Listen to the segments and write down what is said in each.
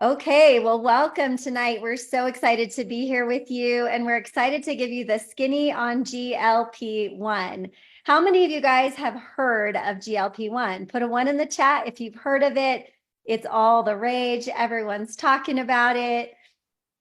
Okay, well, welcome tonight. We're so excited to be here with you, and we're excited to give you the skinny on GLP1. How many of you guys have heard of GLP1? Put a one in the chat if you've heard of it. It's all the rage. Everyone's talking about it,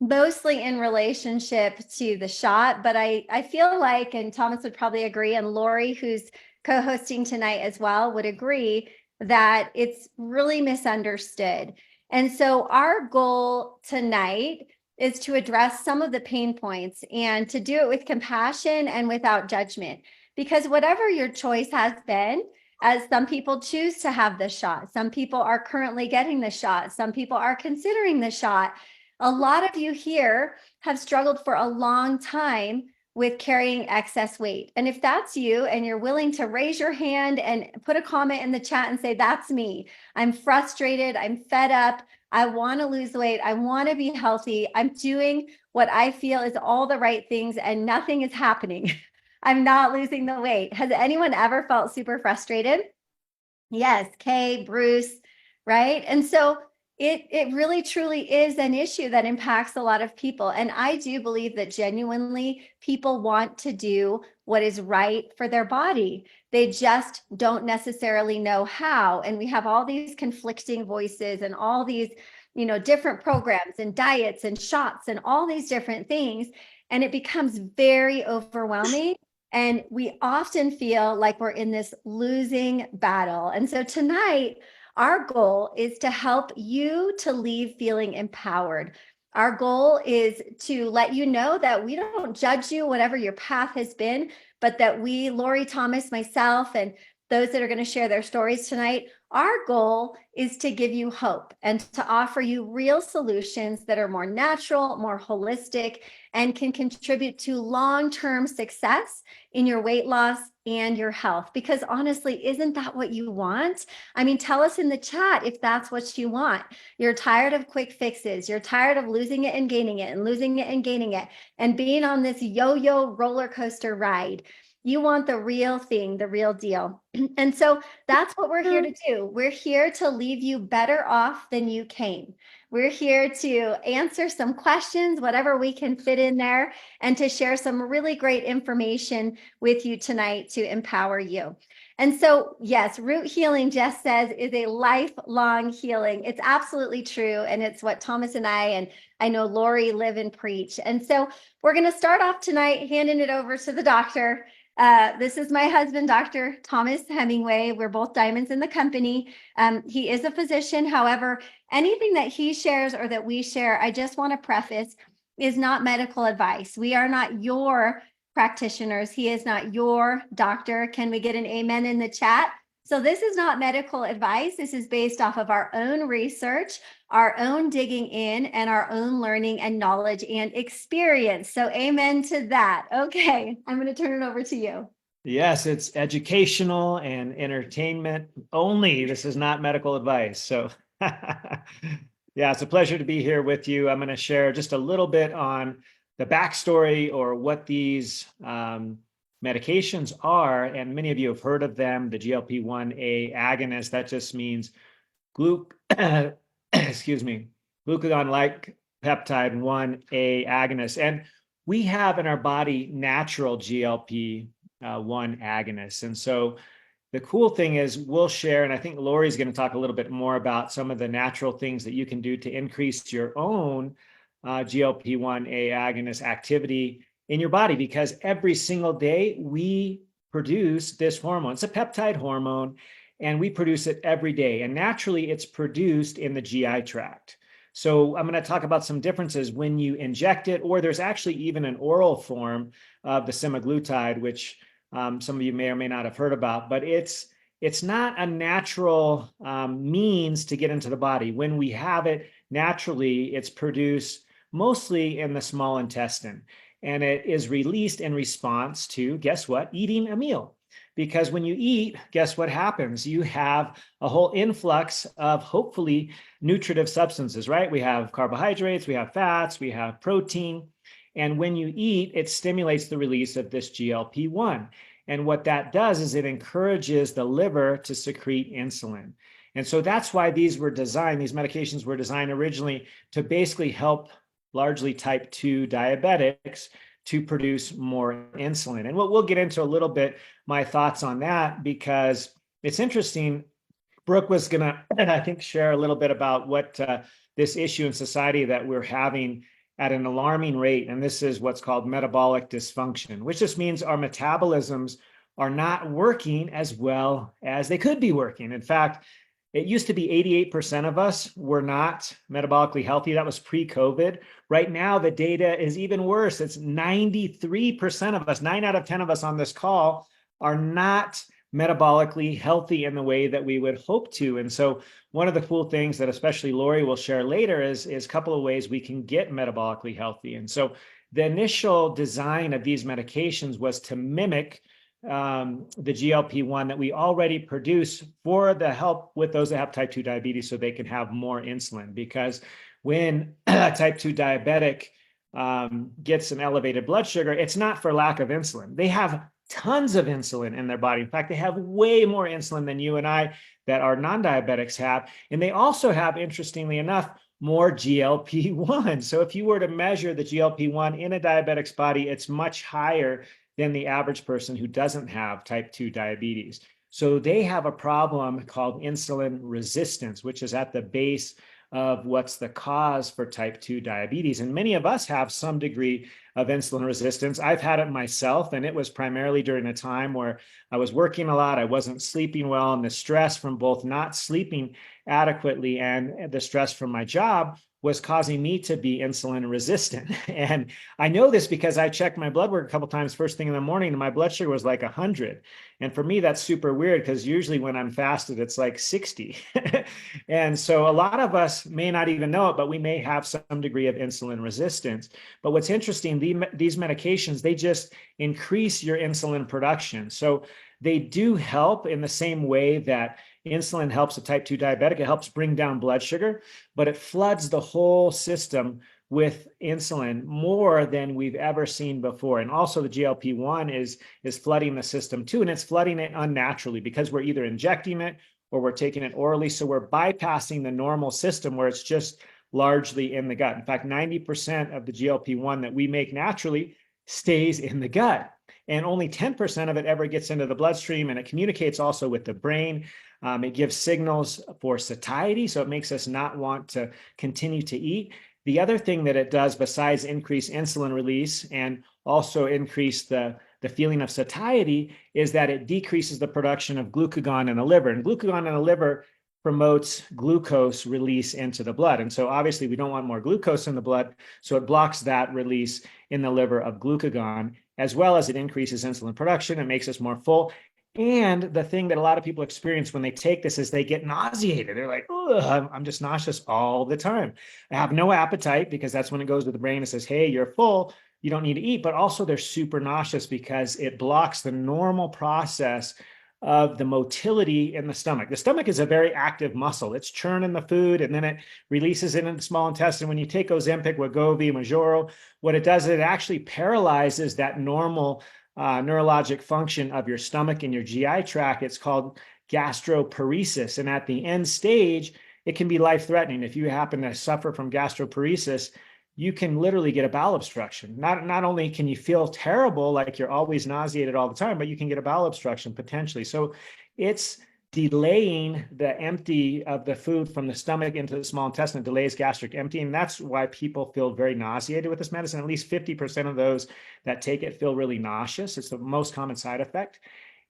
mostly in relationship to the shot. But I feel like, and Thomas would probably agree, and Lori, who's co-hosting tonight as well, would agree that it's really misunderstood. And so our goal tonight is to address some of the pain points and to do it with compassion and without judgment. Because whatever your choice has been, as some people choose to have the shot, some people are currently getting the shot, some people are considering the shot. A lot of you here have struggled for a long time with carrying excess weight. And if that's you and you're willing to raise your hand and put a comment in the chat and say, that's me, I'm frustrated, I'm fed up, I want to lose weight, I want to be healthy, I'm doing what I feel is all the right things and nothing is happening. I'm not losing the weight. Has anyone ever felt super frustrated? Yes, Kay, Bruce, right? And so it really truly is an issue that impacts a lot of people. And I do believe that genuinely people want to do what is right for their body. They just don't necessarily know how. And we have all these conflicting voices and all these, different programs and diets and shots and all these different things. And it becomes very overwhelming. And we often feel like we're in this losing battle. And so tonight, our goal is to help you to leave feeling empowered. Our goal is to let you know that we don't judge you, whatever your path has been, but that we, Lori, Thomas, myself, and those that are going to share their stories tonight, our goal is to give you hope and to offer you real solutions that are more natural, more holistic, and can contribute to long-term success in your weight loss and your health. Because honestly, isn't that what you want? I mean, tell us in the chat if that's what you want. You're tired of quick fixes. You're tired of losing it and gaining it and losing it and gaining it and being on this yo-yo roller coaster ride. You want the real thing, the real deal. And so that's what we're here to do. We're here to leave you better off than you came. We're here to answer some questions, whatever we can fit in there, and to share some really great information with you tonight to empower you. And so, yes, root healing, Jess says, is a lifelong healing. It's absolutely true. And it's what Thomas and I know Lori live and preach. And so we're going to start off tonight handing it over to the doctor. This is my husband, Dr. Thomas Hemingway. We're both diamonds in the company. He is a physician. However, anything that he shares or that we share, I just want to preface, is not medical advice. We are not your practitioners. He is not your doctor. Can we get an amen in the chat? So this is not medical advice. This is based off of our own research, our own digging in, and our own learning and knowledge and experience. So amen to that. Okay, I'm going to turn it over to you. Yes, it's educational and entertainment only. This is not medical advice. So yeah, it's a pleasure to be here with you. I'm going to share just a little bit on the backstory or what these medications are. And many of you have heard of them, the GLP-1A agonist. That just means glucagon-like peptide 1A agonist. And we have in our body natural GLP-1 agonists. And so the cool thing is we'll share, and I think Lori's going to talk a little bit more about some of the natural things that you can do to increase your own GLP-1A agonist activity in your body, because every single day we produce this hormone. It's a peptide hormone, and we produce it every day. And naturally, it's produced in the GI tract. So I'm going to talk about some differences when you inject it, or there's actually even an oral form of the semaglutide, which some of you may or may not have heard about, but it's not a natural means to get into the body. When we have it naturally, it's produced mostly in the small intestine, and it is released in response to, guess what, eating a meal. Because when you eat, guess what happens? You have a whole influx of hopefully nutritive substances, right? We have carbohydrates, we have fats, we have protein. And when you eat, it stimulates the release of this GLP-1. And what that does is it encourages the liver to secrete insulin. And so that's why these medications were designed originally to basically help largely type 2 diabetics to produce more insulin. And we'll get into a little bit my thoughts on that, because it's interesting. Brooke was going to, I think, share a little bit about what this issue in society that we're having at an alarming rate. And this is what's called metabolic dysfunction, which just means our metabolisms are not working as well as they could be working. In fact, it used to be 88% of us were not metabolically healthy. That was pre-COVID. Right now, the data is even worse. It's 93% of us, 9 out of 10 of us on this call, are not metabolically healthy in the way that we would hope to. And so one of the cool things that especially Lori will share later is a couple of ways we can get metabolically healthy. And so the initial design of these medications was to mimic the GLP-1 that we already produce for the help with those that have type 2 diabetes so they can have more insulin. Because when a type 2 diabetic gets an elevated blood sugar, it's not for lack of insulin. They have tons of insulin in their body. In fact, they have way more insulin than you and I that our non-diabetics have. And they also have, interestingly enough, more GLP-1. So if you were to measure the GLP-1 in a diabetic's body, it's much higher than the average person who doesn't have type 2 diabetes. So they have a problem called insulin resistance, which is at the base of what's the cause for type 2 diabetes. And many of us have some degree of insulin resistance. I've had it myself, and it was primarily during a time where I was working a lot, I wasn't sleeping well, and the stress from both not sleeping adequately and the stress from my job was causing me to be insulin resistant. And I know this because I checked my blood work a couple times first thing in the morning, and my blood sugar was like 100. And for me, that's super weird because usually when I'm fasted, it's like 60. And so a lot of us may not even know it, but we may have some degree of insulin resistance. But what's interesting, these medications, they just increase your insulin production. So they do help in the same way that insulin helps a type 2 diabetic. It helps bring down blood sugar, but it floods the whole system with insulin more than we've ever seen before. And also the GLP-1 is flooding the system too, and it's flooding it unnaturally because we're either injecting it or we're taking it orally. So we're bypassing the normal system where it's just largely in the gut. In fact, 90% of the GLP-1 that we make naturally stays in the gut, and only 10% of it ever gets into the bloodstream, and it communicates also with the brain. It gives signals for satiety, so it makes us not want to continue to eat. The other thing that it does, besides increase insulin release and also increase the feeling of satiety, is that it decreases the production of glucagon in the liver. And glucagon in the liver promotes glucose release into the blood. And so obviously we don't want more glucose in the blood, so it blocks that release in the liver of glucagon, as well as it increases insulin production. It makes us more full. And the thing that a lot of people experience when they take this is they get nauseated. They're like, oh, I'm just nauseous all the time. I have no appetite, because that's when it goes to the brain and says, hey, you're full, you don't need to eat. But also they're super nauseous because it blocks the normal process of the motility in the stomach. The stomach is a very active muscle. It's churning the food and then it releases it into the small intestine. When you take Ozempic, Wegovy, Mounjaro, what it does is it actually paralyzes that normal neurologic function of your stomach and your GI tract. It's called gastroparesis. And at the end stage, it can be life-threatening. If you happen to suffer from gastroparesis, you can literally get a bowel obstruction. Not only can you feel terrible, like you're always nauseated all the time, but you can get a bowel obstruction potentially. So it's delaying the empty of the food from the stomach into the small intestine, delays gastric emptying. That's why people feel very nauseated with this medicine. At least 50% of those that take it feel really nauseous. It's the most common side effect.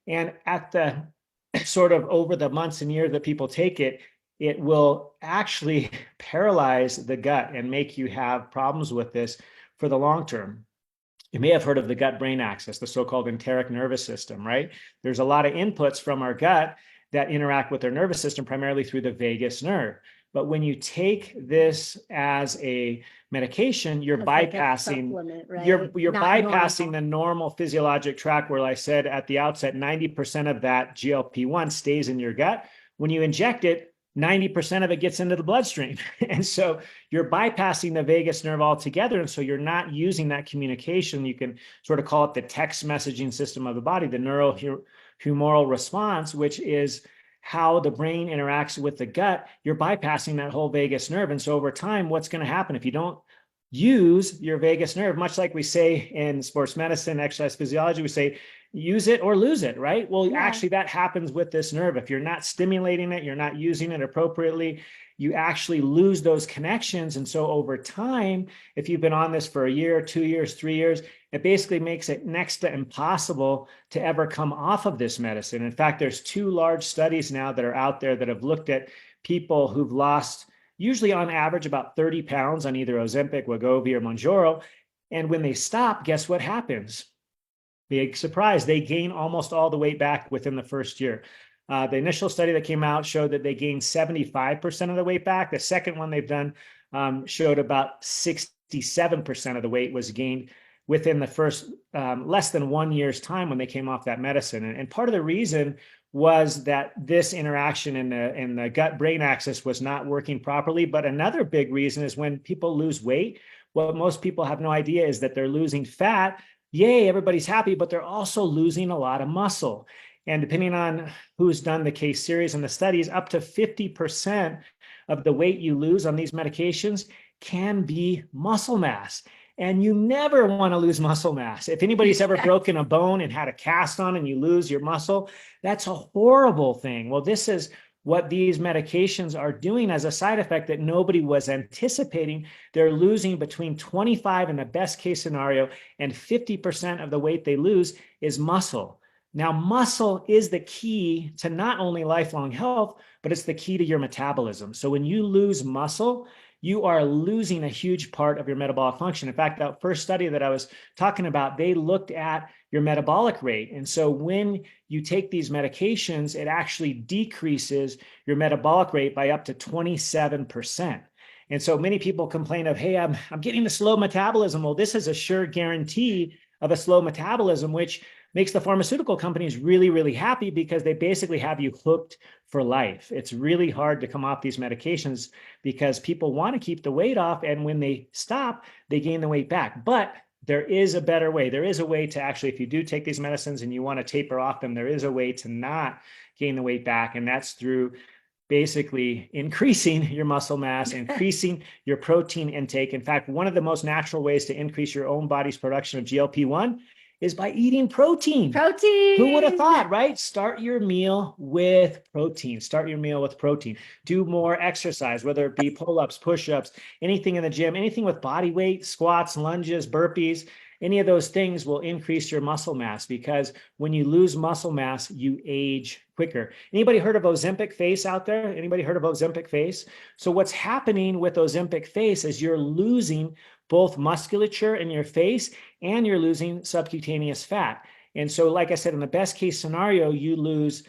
And at the sort of over the months and years that people take it, it will actually paralyze the gut and make you have problems with this for the long term. You may have heard of the gut-brain axis, the so-called enteric nervous system, right? There's a lot of inputs from our gut that interact with our nervous system, primarily through the vagus nerve. But when you take this as a medication, you're bypassing, right? you're bypassing the normal physiologic tract where I said at the outset, 90% of that GLP-1 stays in your gut. When you inject it, 90% of it gets into the bloodstream. And so you're bypassing the vagus nerve altogether. And so you're not using that communication. You can sort of call it the text messaging system of the body, the neurohumoral response, which is how the brain interacts with the gut, you're bypassing that whole vagus nerve. And so over time, what's going to happen if you don't use your vagus nerve, much like we say in sports medicine, exercise physiology, we say, use it or lose it, right? Well, actually that happens with this nerve. If you're not stimulating it, you're not using it appropriately, you actually lose those connections. And so over time, if you've been on this for a year, 2 years, 3 years, it basically makes it next to impossible to ever come off of this medicine. In fact, there's 2 large studies now that are out there that have looked at people who've lost usually on average about 30 pounds on either Ozempic, Wegovy, or Mounjaro. And when they stop, guess what happens? Big surprise, they gain almost all the weight back within the first year. The initial study that came out showed that they gained 75% of the weight back. The second one they've done showed about 67% of the weight was gained within the first less than 1 year's time when they came off that medicine. And part of the reason was that this interaction in the gut-brain axis was not working properly. But another big reason is when people lose weight, what most people have no idea is that they're losing fat. Yay, everybody's happy, but they're also losing a lot of muscle. And depending on who's done the case series and the studies, up to 50% of the weight you lose on these medications can be muscle mass. And you never want to lose muscle mass. If anybody's ever broken a bone and had a cast on and you lose your muscle, that's a horrible thing. Well, this is what these medications are doing as a side effect that nobody was anticipating. They're losing between 25 in the best case scenario and 50% of the weight they lose is muscle. Now, muscle is the key to not only lifelong health, but it's the key to your metabolism. So when you lose muscle, you are losing a huge part of your metabolic function. In fact, that first study that I was talking about, they looked at your metabolic rate. And so when you take these medications, it actually decreases your metabolic rate by up to 27%. And so many people complain of, hey, I'm getting a slow metabolism. Well, this is a sure guarantee of a slow metabolism, which makes the pharmaceutical companies really, really happy because they basically have you hooked for life. It's really hard to come off these medications because people want to keep the weight off. And when they stop, they gain the weight back. But there is a better way. There is a way to actually, if you do take these medicines and you want to taper off them, there is a way to not gain the weight back. And that's through basically increasing your muscle mass, increasing your protein intake. In fact, one of the most natural ways to increase your own body's production of GLP-1 is by eating protein. Protein. Who would have thought, right? Start your meal with protein. Start your meal with protein. Do more exercise, whether it be pull-ups, push-ups, anything in the gym, anything with body weight, squats, lunges, burpees, any of those things will increase your muscle mass because when you lose muscle mass, you age quicker. Anybody heard of Ozempic face out there? Anybody heard of Ozempic face? So what's happening with Ozempic face is you're losing both musculature in your face and you're losing subcutaneous fat. And so, like I said, in the best case scenario, you lose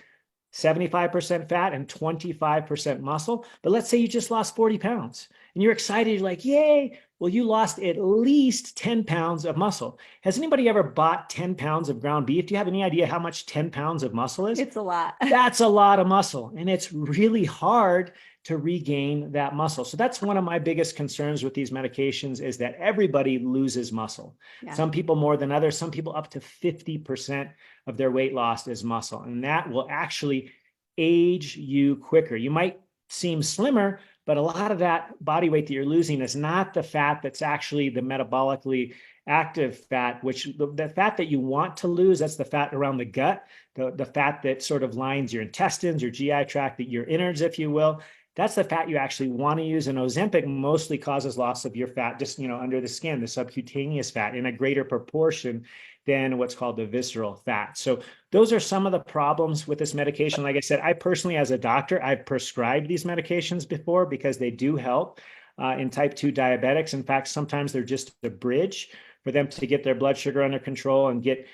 75% fat and 25% muscle. But let's say you just lost 40 pounds and you're excited, you're like, yay. Well, you lost at least 10 pounds of muscle. Has anybody ever bought 10 pounds of ground beef? Do you have any idea how much 10 pounds of muscle is? It's a lot. That's a lot of muscle. And it's really hard to regain that muscle. So that's one of my biggest concerns with these medications is that everybody loses muscle. Yeah. Some people more than others, some people up to 50% of their weight loss is muscle. And that will actually age you quicker. You might seem slimmer, but a lot of that body weight that you're losing is not the fat that's actually the metabolically active fat, which the fat that you want to lose, that's the fat around the gut, the fat that sort of lines your intestines, your GI tract, your innards, if you will. That's the fat you actually want to use. And Ozempic mostly causes loss of your fat just, under the skin, the subcutaneous fat in a greater proportion than what's called the visceral fat. So those are some of the problems with this medication. Like I said, I personally, as a doctor, I've prescribed these medications before because they do help in type 2 diabetics. In fact, sometimes they're just a bridge for them to get their blood sugar under control and get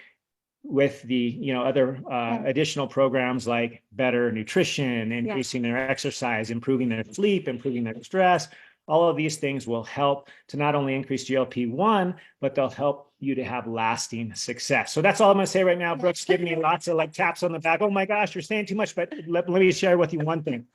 with the other additional programs like better nutrition, increasing their exercise, improving their sleep, improving their stress. All of these things will help to not only increase GLP-1, but they'll help you to have lasting success. So that's all I'm going to say right now. Brooke's giving me lots of taps on the back. Oh my gosh, you're saying too much, but let me share with you one thing.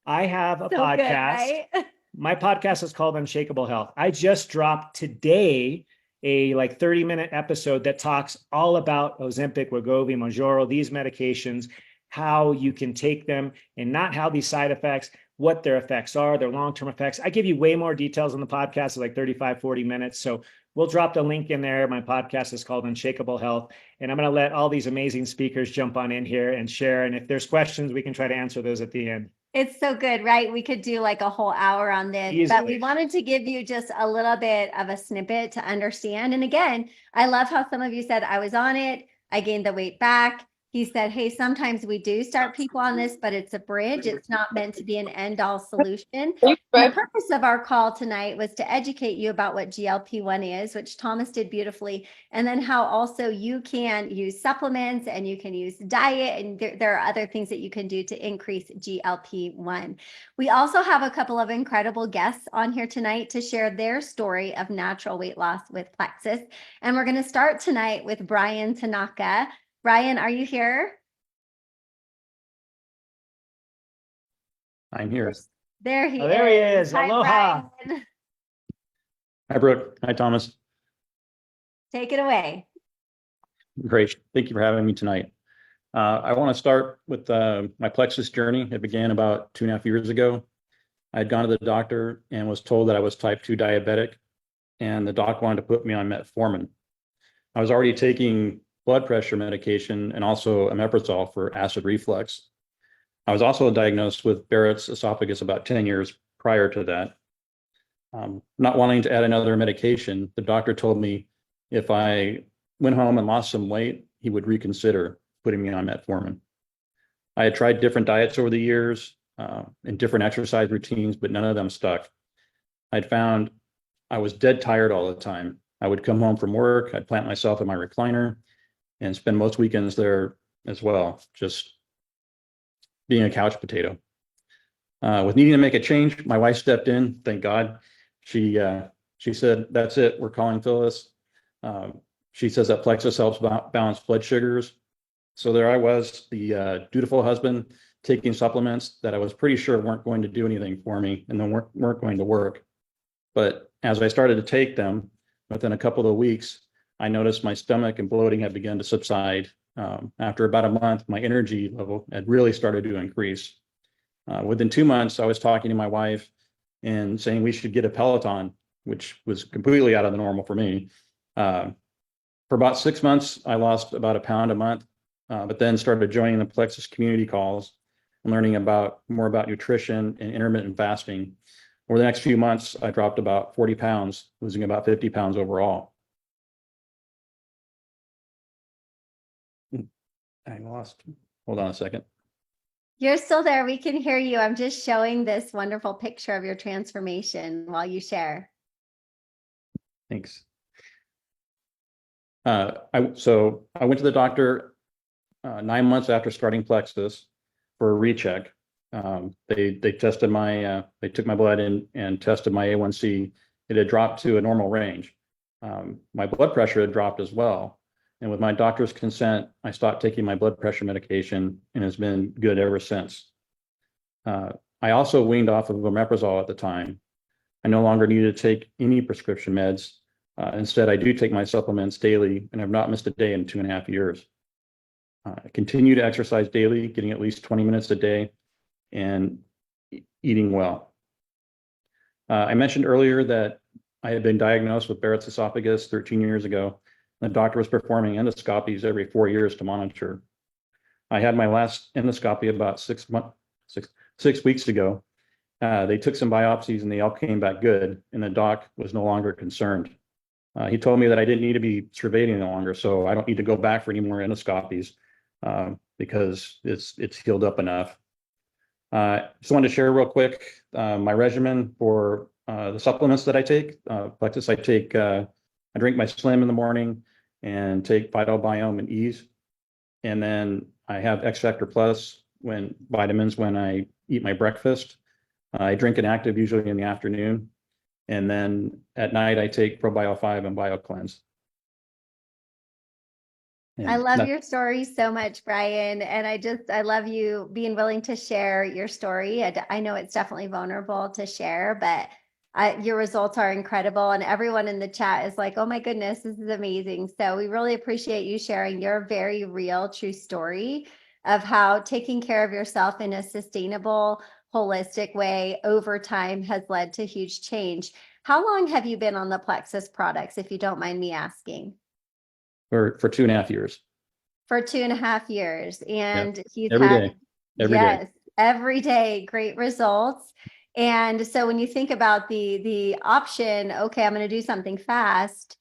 I have a podcast. Good, right? My podcast is called Unshakable Health. I just dropped today a 30-minute episode that talks all about Ozempic, Wegovy, Mounjaro, these medications. how you can take them and not how these side effects, what their effects are, their long-term effects. I give you way more details on the podcast, like 35, 40 minutes. So we'll drop the link in there. My podcast is called Unshakable Health. And I'm going to let all these amazing speakers jump on in here and share. And if there's questions, we can try to answer those at the end. It's so good, right? We could do like a whole hour on this, Easily. but we wanted to give you just a little bit of a snippet to understand. And again, I love how some of you said, I was on it, I gained the weight back. He said, hey, sometimes we do start people on this, but it's a bridge. It's not meant to be an end-all solution. The purpose of our call tonight was to educate you about what GLP-1 is, which Thomas did beautifully, and then how also you can use supplements and you can use diet, and there are other things that you can do to increase GLP-1. We also have a couple of incredible guests on here tonight to share their story of natural weight loss with Plexus. And we're going to start tonight with Brian Tanaka. Brian, are you here? I'm here. There he is. There he is. Hi, Aloha. Brian. Hi, Brooke. Hi, Thomas. Take it away. Great. Thank you for having me tonight. I want to start with my Plexus journey. It began about 2.5 years ago. I had gone to the doctor and was told that I was type 2 diabetic, and the doc wanted to put me on metformin. I was already taking blood pressure medication and also omeprazole for acid reflux. I was also diagnosed with Barrett's esophagus about 10 years prior to that. Not wanting to add another medication, the doctor told me if I went home and lost some weight, he would reconsider putting me on metformin. I had tried different diets over the years and different exercise routines, but none of them stuck. I'd found I was dead tired all the time. I would come home from work, I'd plant myself in my recliner and spend most weekends there as well, just being a couch potato. With needing to make a change, my wife stepped in, thank God. She said, that's it, we're calling Phyllis. She says that Plexus helps balance blood sugars. So there I was, the dutiful husband, taking supplements that I was pretty sure weren't going to do anything for me and then weren't going to work. But as I started to take them, within a couple of weeks, I noticed my stomach and bloating had begun to subside. After about a month, my energy level had really started to increase. Within 2 months, I was talking to my wife and saying we should get a Peloton, which was completely out of the normal for me. For about 6 months, I lost about 1 pound a month, but then started joining the Plexus community calls and learning more about nutrition and intermittent fasting. Over the next few months, I dropped about 40 pounds, losing about 50 pounds overall. I lost. Hold on a second. You're still there. We can hear you. I'm just showing this wonderful picture of your transformation while you share. Thanks. So I went to the doctor 9 months after starting Plexus for a recheck. They tested they took my blood and tested my A1C. It had dropped to a normal range. My blood pressure had dropped as well. And with my doctor's consent, I stopped taking my blood pressure medication and has been good ever since. I also weaned off of omeprazole at the time. I no longer needed to take any prescription meds. Instead, I do take my supplements daily and have not missed a day in 2.5 years. I continue to exercise daily, getting at least 20 minutes a day and eating well. I mentioned earlier that I had been diagnosed with Barrett's esophagus 13 years ago. The doctor was performing endoscopies every 4 years to monitor. I had my last endoscopy about 6 weeks ago. They took some biopsies and they all came back good, and the doc was no longer concerned. He told me that I didn't need to be surveyed any longer, so I don't need to go back for any more endoscopies because it's healed up enough. Just wanted to share real quick my regimen for the supplements that I take. Plexus, I drink my Slim in the morning and take Vital Biome and Ease. And then I have X Factor Plus vitamins when I eat my breakfast. I drink an Active usually in the afternoon. And then at night I take ProBio 5 and BioCleanse. I love your story so much, Brian. And I love you being willing to share your story. I know it's definitely vulnerable to share, but your results are incredible. And everyone in the chat is like, oh my goodness, this is amazing. So we really appreciate you sharing your very real, true story of how taking care of yourself in a sustainable, holistic way over time has led to huge change. How long have you been on the Plexus products, if you don't mind me asking? For 2.5 years. For 2.5 years. And he's Every had, day. Every day. yes, every day, great results. And so when you think about the option, okay, I'm going to do something fast,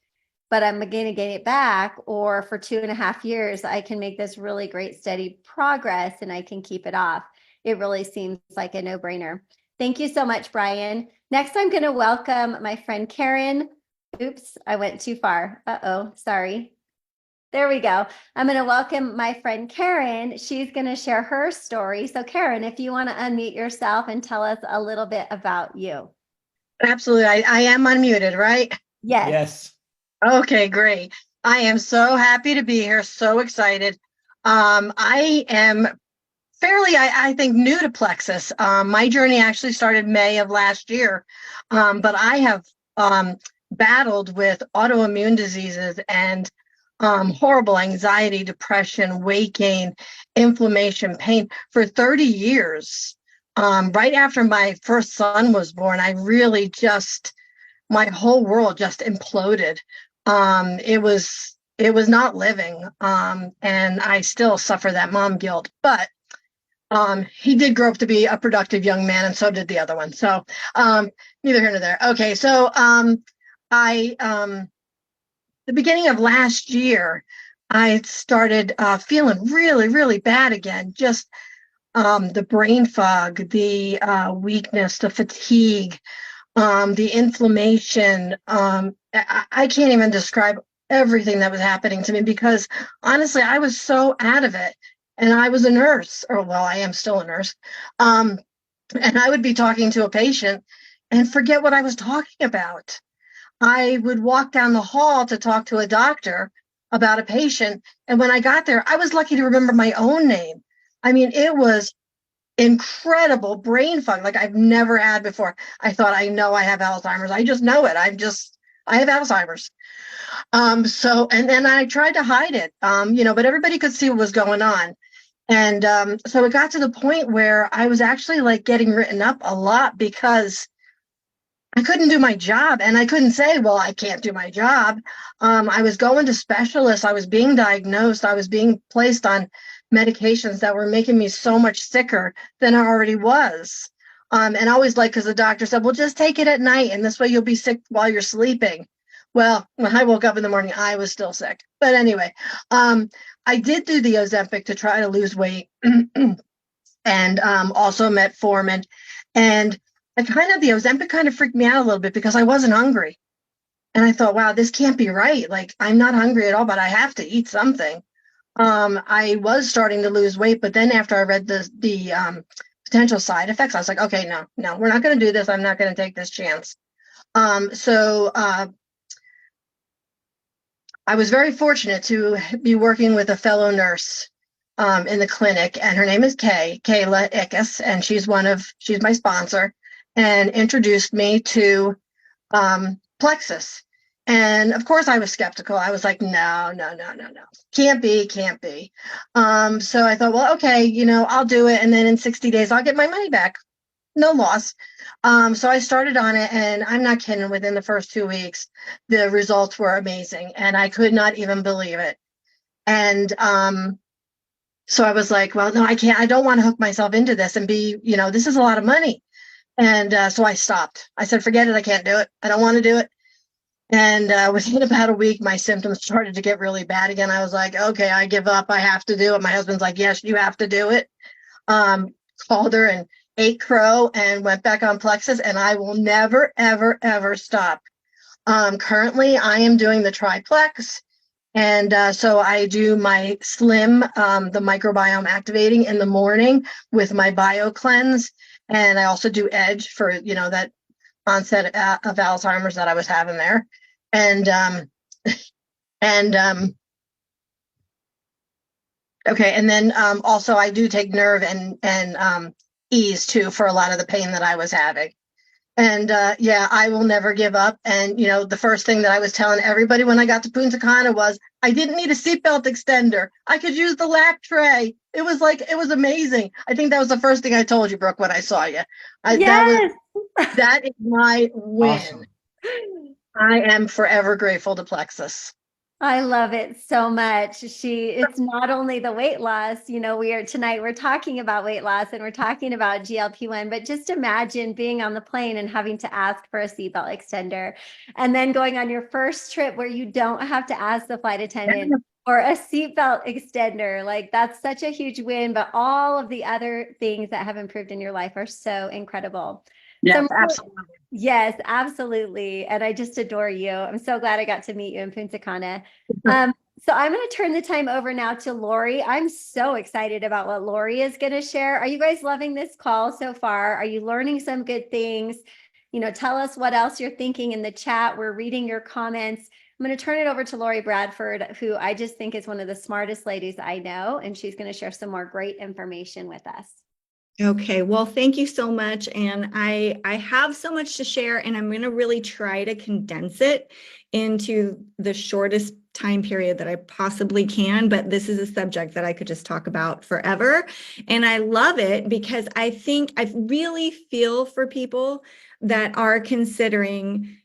but I'm going to get it back, or for 2.5 years, I can make this really great steady progress and I can keep it off. It really seems like a no-brainer. Thank you so much, Brian. Next, I'm going to welcome my friend Karen. Oops, I went too far. Uh-oh, sorry. There we go. I'm going to welcome my friend Karen. She's going to share her story. So Karen, if you want to unmute yourself and tell us a little bit about you. Absolutely. I am unmuted, right? Yes. Yes. Okay, great. I am so happy to be here. So excited. I am fairly, I think, new to Plexus. My journey actually started May of last year, but I have battled with autoimmune diseases and horrible anxiety, depression, weight gain, inflammation, pain for 30 years. Right after my first son was born, I really just, my whole world just imploded. It was not living. And I still suffer that mom guilt, but he did grow up to be a productive young man, and so did the other one. So neither here nor there. Okay, so the beginning of last year, I started feeling really, really bad again. Just the brain fog, the weakness, the fatigue, the inflammation. I can't even describe everything that was happening to me, because honestly, I was so out of it. And I was a nurse, or well, I am still a nurse. And I would be talking to a patient and forget what I was talking about. I would walk down the hall to talk to a doctor about a patient. And when I got there, I was lucky to remember my own name. I mean, it was incredible brain fog like I've never had before. I thought, I know I have Alzheimer's. I just know it. I have Alzheimer's. So, and then I tried to hide it, but everybody could see what was going on. And so it got to the point where I was actually like getting written up a lot because I couldn't do my job, and I couldn't say, well, I can't do my job. I was going to specialists. I was being diagnosed. I was being placed on medications that were making me so much sicker than I already was. And I always like, because the doctor said, well, just take it at night, and this way you'll be sick while you're sleeping. Well, when I woke up in the morning, I was still sick. But anyway, I did do the Ozempic to try to lose weight, and also metformin. And the Ozempic kind of freaked me out a little bit because I wasn't hungry. And I thought, wow, this can't be right. Like, I'm not hungry at all, but I have to eat something. I was starting to lose weight, but then after I read the potential side effects, I was like, okay, no, we're not going to do this. I'm not going to take this chance. So I was very fortunate to be working with a fellow nurse in the clinic, and her name is Kayla Ickes, and she's my sponsor, and introduced me to Plexus. And of course I was skeptical. I was like, no, can't be. So I thought, well, okay, I'll do it. And then in 60 days, I'll get my money back. No loss. So I started on it, and I'm not kidding, within the first 2 weeks, the results were amazing, and I could not even believe it. And so I was like, well, no, I can't. I don't want to hook myself into this and be, this is a lot of money. And so I stopped. I said, forget it. I can't do it. I don't want to do it. And within about a week, my symptoms started to get really bad again. I was like, okay, I give up. I have to do it. My husband's like, yes, you have to do it. Called her and ate crow and went back on Plexus, and I will never, ever, ever stop. Currently, I am doing the triplex. And so I do my slim, the microbiome activating in the morning with my bio cleanse. And I also do edge for, that onset of Alzheimer's that I was having there. And okay. And then also I do take nerve and ease too for a lot of the pain that I was having. And yeah, I will never give up. And, you know, the first thing that I was telling everybody when I got to Punta Cana was I didn't need a seatbelt extender. I could use the lap tray. It was amazing. I think that was the first thing I told you, Brooke, when I saw you. Yes. That is my win. Awesome. I am forever grateful to Plexus. I love it so much. It's not only the weight loss, you know, we're talking about weight loss and we're talking about GLP-1, but just imagine being on the plane and having to ask for a seatbelt extender and then going on your first trip where you don't have to ask the flight attendant or a seatbelt extender. Like that's such a huge win, but all of the other things that have improved in your life are so incredible. Yes, So absolutely. yes, absolutely. And I just adore you. I'm so glad I got to meet you in Punta Cana. So I'm going to turn the time over now to Lori. I'm so excited about what Lori is going to share. Are you guys loving this call so far? Are you learning some good things? You know, tell us what else you're thinking in the chat. We're reading your comments. I'm going to turn it over to Lori Bradford, who I just think is one of the smartest ladies I know, and she's going to share some more great information with us. Okay, well, thank you so much. And I have so much to share, and I'm going to really try to condense it into the shortest time period that I possibly can. But this is a subject that I could just talk about forever. And I love it because I think I really feel for people that are considering,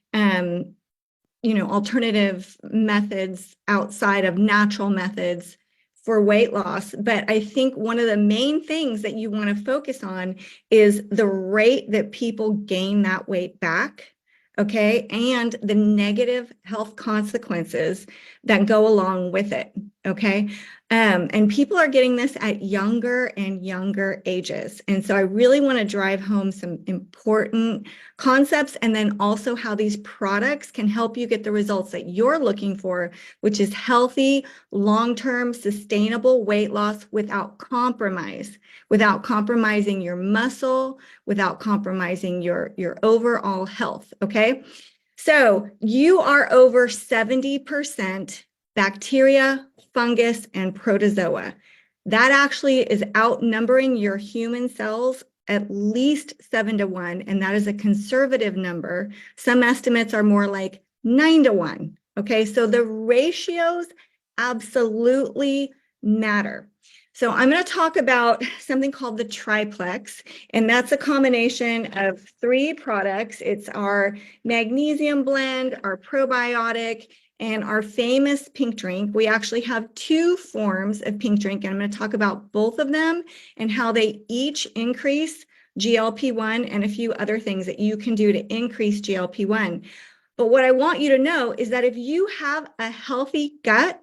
alternative methods outside of natural methods for weight loss. But I think one of the main things that you want to focus on is the rate that people gain that weight back, okay, and the negative health consequences that go along with it, okay? And people are getting this at younger and younger ages. And so I really want to drive home some important concepts and then also how these products can help you get the results that you're looking for, which is healthy, long-term, sustainable weight loss without compromise, without compromising your muscle, without compromising your overall health, okay? So you are over 70% bacteria, fungus, and protozoa. That actually is outnumbering your human cells at least 7-1, and that is a conservative number. Some estimates are more like 9-1. Okay, so the ratios absolutely matter. So I'm going to talk about something called the triplex, and that's a combination of 3 products. It's our magnesium blend, our probiotic, and our famous pink drink. We actually have 2 forms of pink drink, and I'm going to talk about both of them and how they each increase GLP-1 and a few other things that you can do to increase GLP-1. But what I want you to know is that if you have a healthy gut,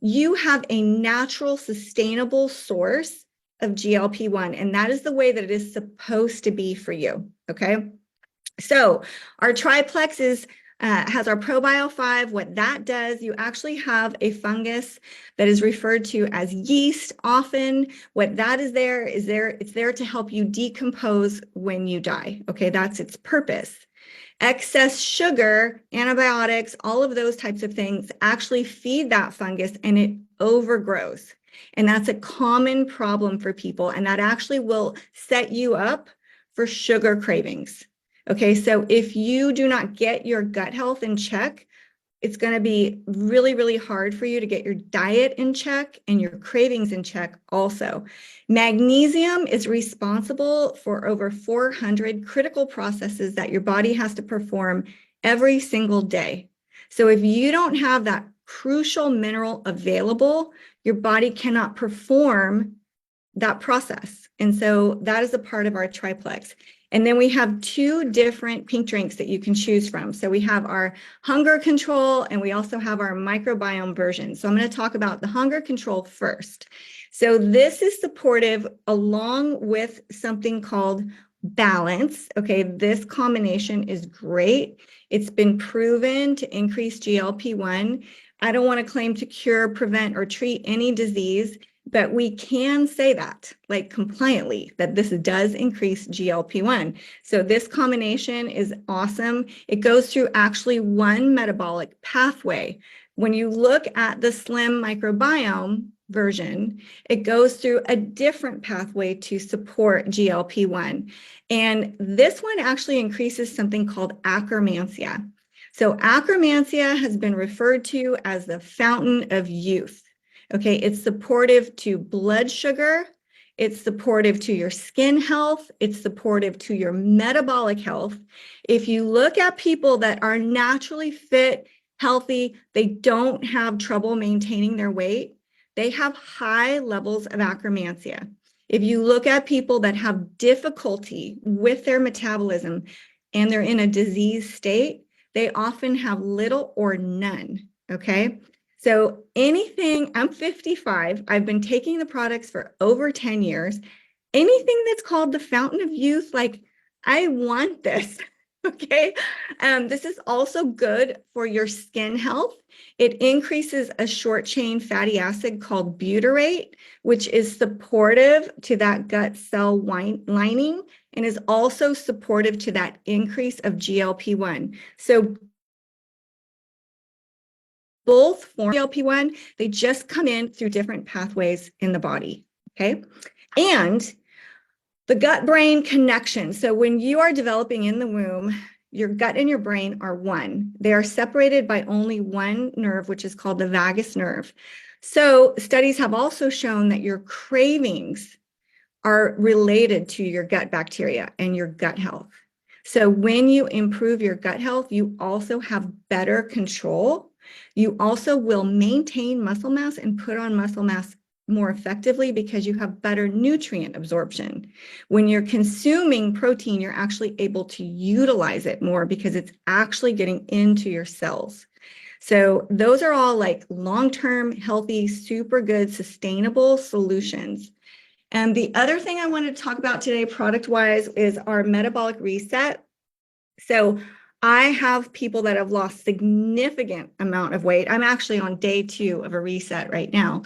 you have a natural, sustainable source of GLP-1, and that is the way that it is supposed to be for you, okay? So our triplex has our ProBio 5. What that does, you actually have a fungus that is referred to as yeast often. What that is it's there to help you decompose when you die, okay? That's its purpose. Excess sugar, antibiotics, all of those types of things actually feed that fungus and it overgrows. And that's a common problem for people. And that actually will set you up for sugar cravings. Okay, so if you do not get your gut health in check, it's going to be really, really hard for you to get your diet in check and your cravings in check also. Magnesium is responsible for over 400 critical processes that your body has to perform every single day. So if you don't have that crucial mineral available, your body cannot perform that process. And so that is a part of our triplex. And then we have 2 different pink drinks that you can choose from. So we have our hunger control and we also have our microbiome version. So I'm going to talk about the hunger control first. So this is supportive along with something called balance. Okay, this combination is great. It's been proven to increase GLP-1. I don't want to claim to cure, prevent, or treat any disease, but we can say that, like compliantly, that this does increase GLP-1. So this combination is awesome. It goes through actually one metabolic pathway. When you look at the slim microbiome, version, it goes through a different pathway to support GLP-1. And this one actually increases something called akkermansia. So akkermansia has been referred to as the fountain of youth. Okay, it's supportive to blood sugar, it's supportive to your skin health, it's supportive to your metabolic health. If you look at people that are naturally fit, healthy, they don't have trouble maintaining their weight, they have high levels of akkermansia. If you look at people that have difficulty with their metabolism and they're in a disease state, they often have little or none, okay? So anything, I'm 55, I've been taking the products for over 10 years. Anything that's called the fountain of youth, like, I want this, okay? This is also good for your skin health. It increases a short chain fatty acid called butyrate, which is supportive to that gut cell lining and is also supportive to that increase of GLP-1. So both forms of GLP-1, they just come in through different pathways in the body, okay? And the gut-brain connection. So when you are developing in the womb, your gut and your brain are one. They are separated by only one nerve, which is called the vagus nerve. So studies have also shown that your cravings are related to your gut bacteria and your gut health. So when you improve your gut health, you also have better control. You also will maintain muscle mass and put on muscle mass more effectively because you have better nutrient absorption. When you're consuming protein, you're actually able to utilize it more because it's actually getting into your cells. So those are all like long-term, healthy, super good, sustainable solutions. And the other thing I wanted to talk about today, product-wise, is our metabolic reset. So I have people that have lost significant amount of weight. I'm actually on day 2 of a reset right now.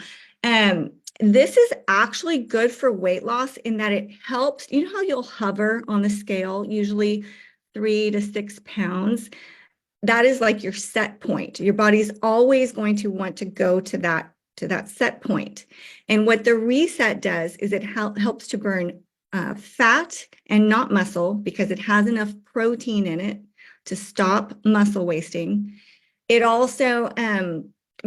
This is actually good for weight loss in that it helps. You know how you'll hover on the scale, usually 3 to 6 pounds? That is like your set point. Your body's always going to want to go to that set point. And what the reset does is it helps to burn fat and not muscle because it has enough protein in it to stop muscle wasting. It also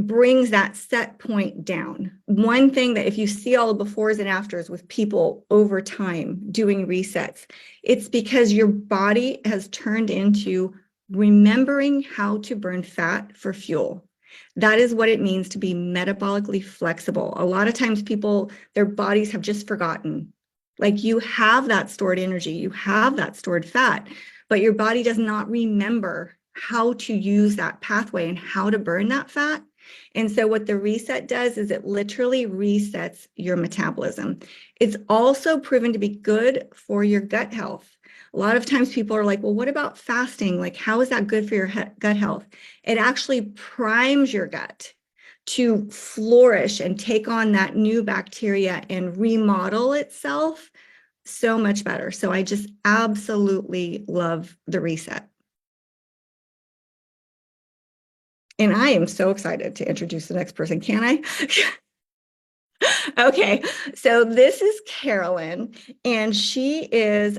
brings that set point down. One thing that if you see all the befores and afters with people over time doing resets, it's because your body has turned into remembering how to burn fat for fuel. That is what it means to be metabolically flexible. A lot of times people, their bodies have just forgotten. Like, you have that stored energy, you have that stored fat, but your body does not remember how to use that pathway and how to burn that fat. And so what the reset does is it literally resets your metabolism. It's also proven to be good for your gut health. A lot of times people are like, well, what about fasting? Like, how is that good for your gut health? It actually primes your gut to flourish and take on that new bacteria and remodel itself so much better. So I just absolutely love the reset. And I am so excited to introduce the next person. Can I? Okay, so this is Carolyn, and she is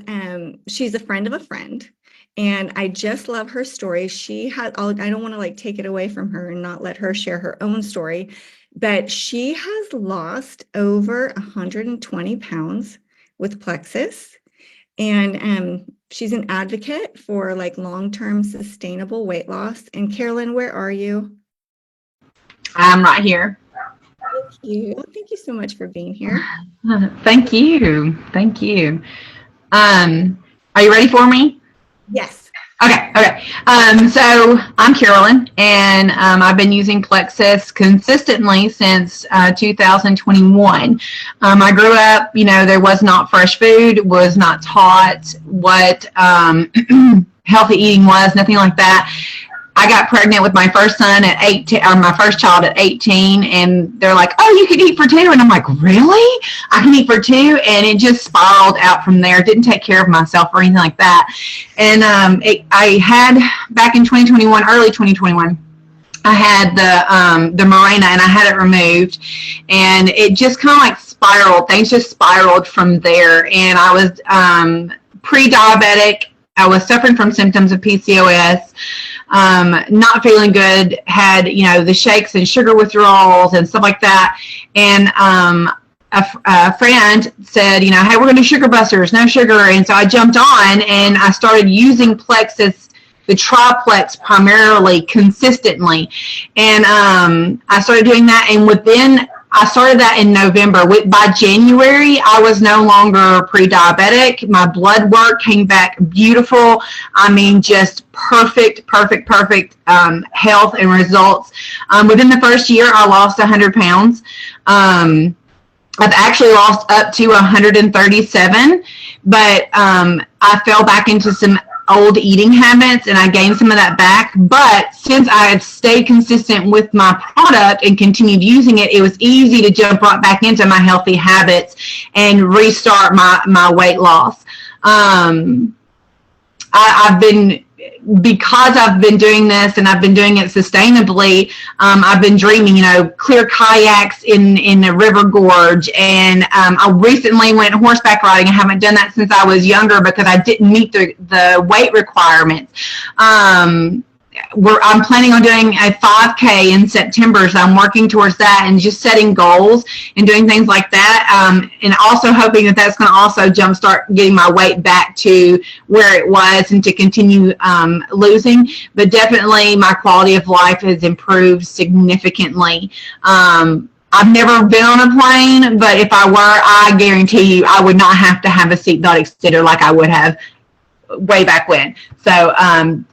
she's a friend of a friend, and I just love her story. She had, I don't want to like take it away from her and not let her share her own story, but she has lost over 120 pounds with Plexus, and she's an advocate for like long-term sustainable weight loss. And Carolyn, where are you? I'm right here. Thank you. Thank you so much for being here. Thank you. Thank you. Are you ready for me? Yes. Okay. So I'm Carolyn, and I've been using Plexus consistently since 2021. I grew up, there was not fresh food, was not taught what healthy eating was, nothing like that. I got pregnant with my first son at 18, or my first child at 18, and they're like, oh, you can eat for 2. And I'm like, really? I can eat for 2? And it just spiraled out from there. Didn't take care of myself or anything like that. And I had, back in 2021, early 2021, I had the Mirena, and I had it removed, and it just kind of like spiraled. Things just spiraled from there, and I was pre-diabetic. I was suffering from symptoms of PCOS, not feeling good, had, the shakes and sugar withdrawals and stuff like that. And a friend said, hey, we're going to do sugar busters, no sugar. And so I jumped on and I started using Plexus, the triplex, primarily consistently. And I started doing that. And I started that in November. By January, I was no longer pre-diabetic. My blood work came back beautiful. I mean, just perfect health and results. Within the first year, I lost 100 pounds. I've actually lost up to 137, but I fell back into some old eating habits and I gained some of that back. But since I had stayed consistent with my product and continued using it, it was easy to jump right back into my healthy habits and restart my weight loss. Because I've been doing this and I've been doing it sustainably, I've been dreaming, clear kayaks in the river gorge. And I recently went horseback riding. I haven't done that since I was younger because I didn't meet the weight requirements. I'm planning on doing a 5K in September, so I'm working towards that and just setting goals and doing things like that, and also hoping that that's going to also jumpstart getting my weight back to where it was and to continue losing. But definitely my quality of life has improved significantly. I've never been on a plane, but if I were, I guarantee you I would not have to have a seatbelt extender like I would have way back when. So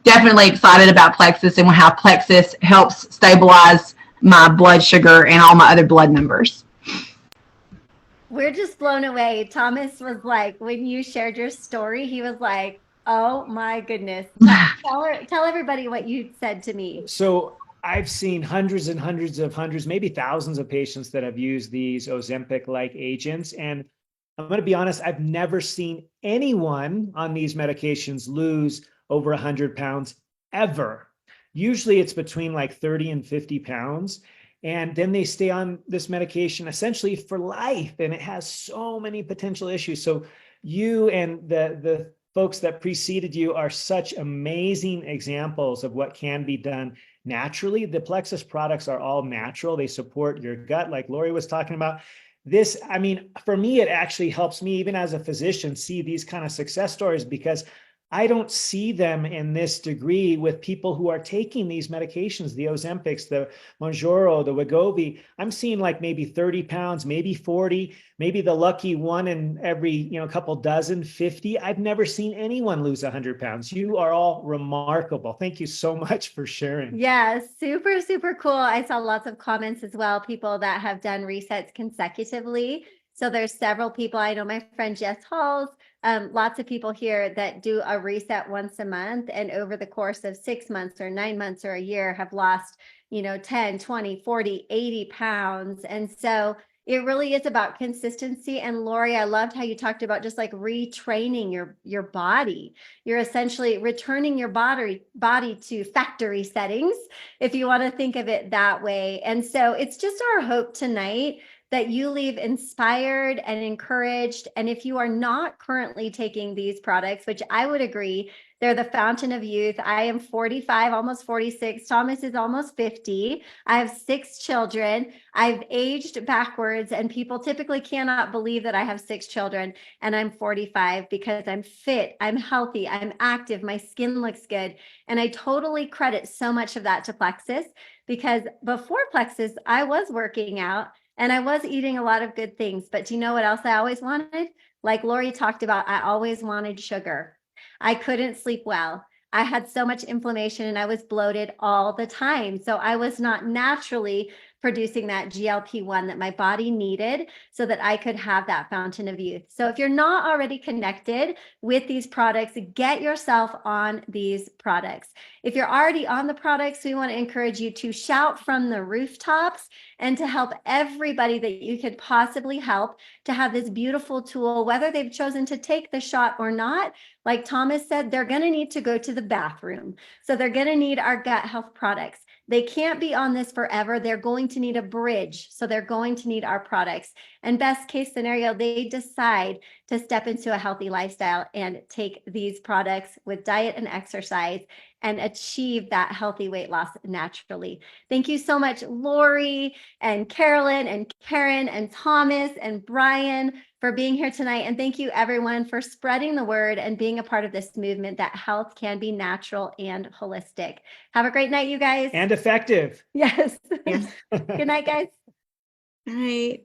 definitely excited about Plexus and how Plexus helps stabilize my blood sugar and all my other blood numbers. We're just blown away. Thomas was like, when you shared your story, he was like, oh my goodness. Tell everybody what you said to me. So I've seen hundreds and hundreds, maybe thousands of patients that have used these Ozempic-like agents. And I'm going to be honest, I've never seen anyone on these medications lose over 100 pounds ever. Usually it's between like 30 and 50 pounds. And then they stay on this medication essentially for life. And it has so many potential issues. So you and the folks that preceded you are such amazing examples of what can be done naturally. The Plexus products are all natural. They support your gut, like Lori was talking about. This, I mean, for me, it actually helps me, even as a physician, see these kind of success stories because I don't see them in this degree with people who are taking these medications, the Ozempics, the Mounjaro, the Wegovy. I'm seeing like maybe 30 pounds, maybe 40, maybe the lucky one in every, couple dozen, 50. I've never seen anyone lose 100 pounds. You are all remarkable. Thank you so much for sharing. Yeah, super, super cool. I saw lots of comments as well, people that have done resets consecutively. So there's several people. I know my friend Jess Halls, lots of people here that do a reset once a month, and over the course of 6 months or 9 months or a year have lost, 10, 20, 40, 80 pounds. And so it really is about consistency. And Lori, I loved how you talked about just like retraining your body. You're essentially returning your body to factory settings, if you want to think of it that way. And so it's just our hope tonight that you leave inspired and encouraged. And if you are not currently taking these products, which I would agree, they're the fountain of youth. I am 45, almost 46. Thomas is almost 50. I have 6 children. I've aged backwards, and people typically cannot believe that I have 6 children and I'm 45 because I'm fit, I'm healthy, I'm active, my skin looks good. And I totally credit so much of that to Plexus, because before Plexus, I was working out and I was eating a lot of good things. But do you know what else I always wanted? Like Lori talked about, I always wanted sugar. I couldn't sleep well. I had so much inflammation and I was bloated all the time. So I was not naturally producing that GLP-1 that my body needed so that I could have that fountain of youth. So if you're not already connected with these products, get yourself on these products. If you're already on the products, we want to encourage you to shout from the rooftops and to help everybody that you could possibly help to have this beautiful tool, whether they've chosen to take the shot or not. Like Thomas said, they're going to need to go to the bathroom. So they're going to need our gut health products. They can't be on this forever. They're going to need a bridge. So they're going to need our products. And best case scenario, they decide to step into a healthy lifestyle and take these products with diet and exercise and achieve that healthy weight loss naturally. Thank you so much, Lori and Carolyn and Karen and Thomas and Brian, for being here tonight. And thank you everyone for spreading the word and being a part of this movement that health can be natural and holistic. Have a great night, you guys. And effective. Yes. Yes. Good night, guys. All right.